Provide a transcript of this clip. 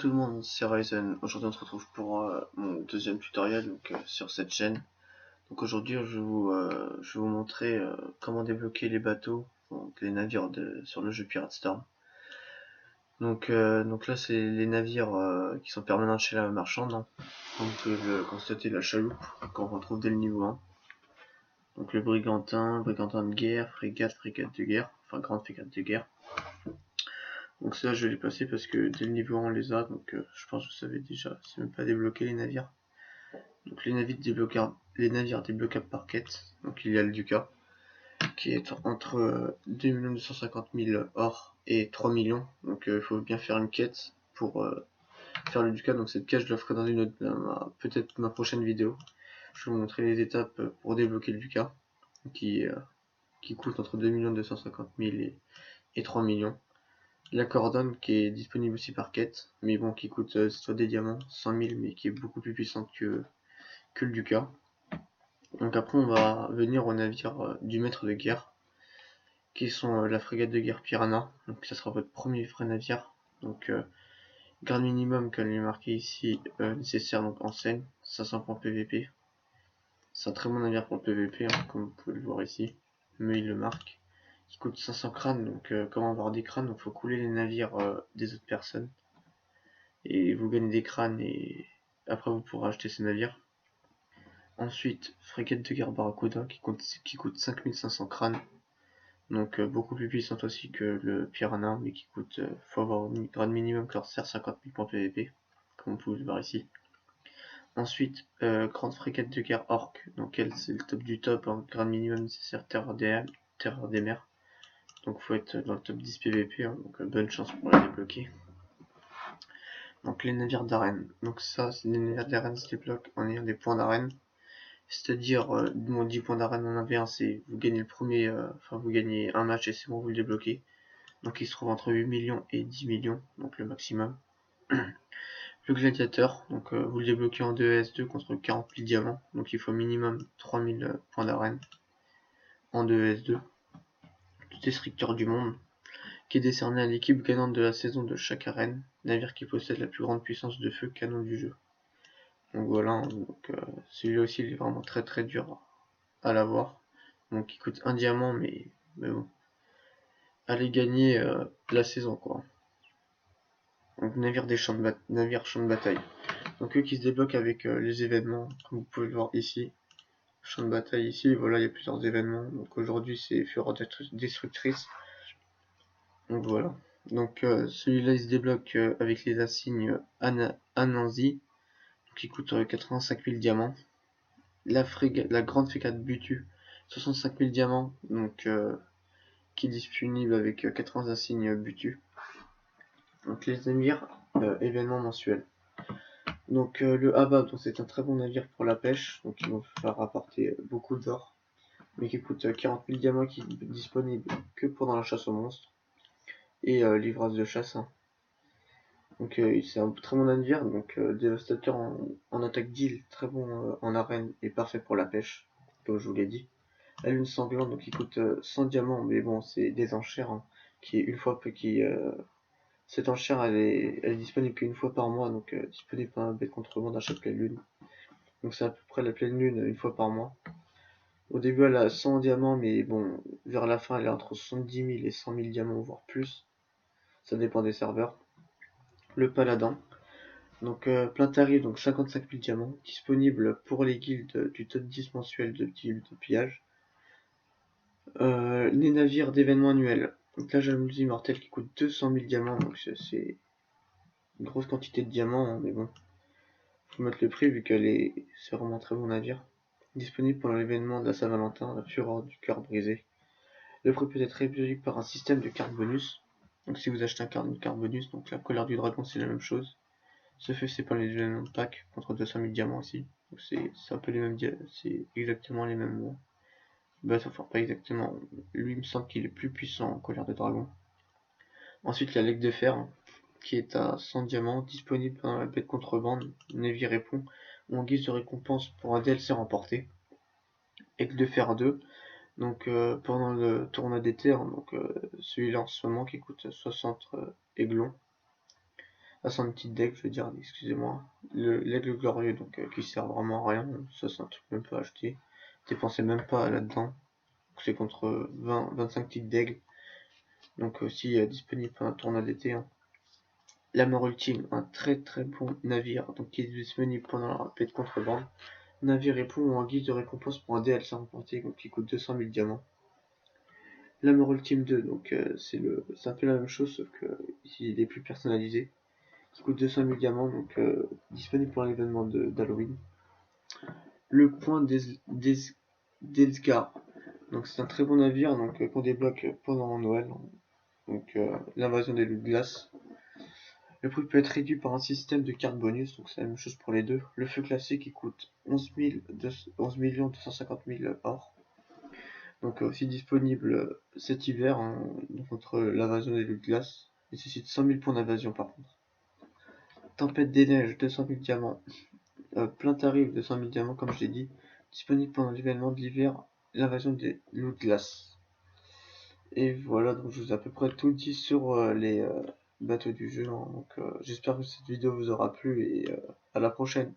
tout le monde, c'est Ryzen. Aujourd'hui on se retrouve pour mon deuxième tutoriel sur cette chaîne. Donc aujourd'hui je vais vous montrer comment débloquer les bateaux, donc les navires sur le jeu Pirate Storm. Donc là c'est les navires qui sont permanents chez la marchande, hein. Comme vous pouvez le constater, la chaloupe qu'on retrouve dès le niveau 1. Donc le brigantin de guerre, frégate de guerre, enfin grande frégate de guerre. Donc ça je vais les passer parce que dès le niveau 1 on les a, donc je pense que vous savez déjà, c'est même pas débloquer les navires. Donc les navires débloquables par quête, donc il y a le Ducat, qui est entre 2 250 000 or et 3 millions, donc il faut bien faire une quête pour faire le Ducat, donc cette quête je la ferai dans une autre, peut-être ma prochaine vidéo. Je vais vous montrer les étapes pour débloquer le Ducat, qui coûte entre 2 250 000 et 3 millions. La Cordonne qui est disponible aussi par quête, mais bon qui coûte soit des diamants, 100 000, mais qui est beaucoup plus puissante que le Ducat. Donc après on va venir aux navires du maître de guerre, qui sont la frégate de guerre Piranha, donc ça sera votre premier vrai navire. Donc grade minimum comme il est marqué ici, nécessaire donc en scène, 500 points PVP. C'est un très bon navire pour le PVP, hein, comme vous pouvez le voir ici, mais il le marque. Qui coûte 500 crânes, donc comment avoir des crânes, donc faut couler les navires des autres personnes. Et vous gagnez des crânes et après vous pourrez acheter ces navires. Ensuite, frégate de guerre Barracuda qui coûte 5500 crânes. Donc beaucoup plus puissante aussi que le Piranha, mais qui coûte, faut avoir un grade minimum qui leur sert 50 000 points PVP, comme vous pouvez le voir ici. Ensuite, grande frégate de guerre Orc, donc elle c'est le top du top, hein, grade minimum nécessaire terreur des mers. Donc faut être dans le top 10 PVP, hein, donc bonne chance pour la débloquer. Donc les navires d'arène, donc ça c'est les navires d'arène se débloquent en ayant des points d'arène. C'est-à-dire, 10 points d'arène en 1v1, c'est vous gagnez le premier, vous gagnez un match et c'est bon, vous le débloquez. Donc il se trouve entre 8 millions et 10 millions, donc le maximum. Le gladiateur, donc vous le débloquez en 2vs2 contre 40 000 diamants, donc il faut minimum 3000 points d'arène en 2vs2. Le destructeur du monde, qui est décerné à l'équipe gagnante de la saison de chaque arène, navire qui possède la plus grande puissance de feu canon du jeu. Donc voilà, donc celui-là aussi il est vraiment très très dur à l'avoir. Donc il coûte un diamant, mais bon. Allez gagner la saison quoi. Donc navire champs de bataille. Donc eux qui se débloquent avec les événements, comme vous pouvez le voir ici. Champ de bataille ici, voilà, il y a plusieurs événements. Donc aujourd'hui c'est Fureur Destructrice. Donc voilà. Donc celui-là il se débloque avec les insignes Anansi, qui coûte 85 000 diamants. La grande frégate Butu, 65 000 diamants, donc qui est disponible avec 80 insignes Butu. Donc les navires événements mensuels. Donc le Habab, c'est un très bon navire pour la pêche, donc il va faire rapporter beaucoup d'or, mais qui coûte 40 000 diamants, qui est disponible que pendant la chasse aux monstres et livrasse de chasse, hein. Donc c'est un très bon navire, donc dévastateur en attaque d'île, très bon en arène et parfait pour la pêche, comme je vous l'ai dit. La lune sanglante, donc il coûte 100 diamants, mais bon c'est des enchères, hein, qui est une fois cette enchère elle est disponible qu'une fois par mois, donc disponible par un bête contrebande à chaque pleine lune. Donc c'est à peu près la pleine lune une fois par mois. Au début elle a 100 diamants, mais bon vers la fin elle est entre 70 000 et 100 000 diamants, voire plus. Ça dépend des serveurs. Le paladin, donc plein tarif, donc 55 000 diamants, disponible pour les guildes du top 10 mensuel de guildes de pillage. Les navires d'événements annuels. Donc là, jalousie immortelle qui coûte 200 000 diamants, donc c'est une grosse quantité de diamants, hein, mais bon, faut mettre le prix vu c'est vraiment un très bon navire. Disponible pendant l'événement de la Saint-Valentin, la fureur du cœur brisé. Le prix peut être réduit par un système de cartes bonus. Donc si vous achetez une carte bonus, donc la colère du dragon c'est la même chose. Ce fait c'est pas les événements de pack contre 200 000 diamants aussi. Donc c'est un peu les mêmes, c'est exactement les mêmes. Bah ça pas exactement. Lui il me semble qu'il est plus puissant en colère de dragon. Ensuite la Lègue de fer, qui est à 100 diamants, disponible dans la bête contrebande, Navy répond, ou en guise de récompense pour un DLC remporté. Aigle de fer 2, donc pendant le tournoi d'été, hein, donc celui-là en ce moment qui coûte 60 aiglons, son petit deck, je veux dire, excusez-moi. L'aigle glorieux, donc qui sert vraiment à rien, ça c'est un truc même pas acheté. Dépensez même pas là-dedans. C'est contre 25 titres d'aigle. Donc aussi disponible pendant le tournoi d'été. Hein. La mort ultime, un très très bon navire, donc qui est disponible pendant la paix de contrebande. Navire répond en guise de récompense pour un DLC remporté, donc qui coûte 200 000 diamants. La mort ultime 2, donc c'est un peu la même chose, sauf que ici il est plus personnalisé. Qui coûte 200 000 diamants, donc disponible pour l'événement d'Halloween. Le point d'Elsgar, donc c'est un très bon navire, donc qu'on débloque pendant Noël. Donc l'invasion des loups de glace. Le prix peut être réduit par un système de cartes bonus, donc c'est la même chose pour les deux. Le feu classé qui coûte 11 250 000 or. Donc aussi disponible cet hiver contre l'invasion des loups de glace. Il nécessite 100 000 points d'invasion par contre. Tempête des neiges, 200 000 diamants. Plein tarif, 200 000 diamants comme je l'ai dit. Disponible pendant l'événement de l'hiver, l'invasion des loups de glace. Et voilà, donc je vous ai à peu près tout dit sur les bateaux du jeu. Hein. Donc j'espère que cette vidéo vous aura plu et à la prochaine.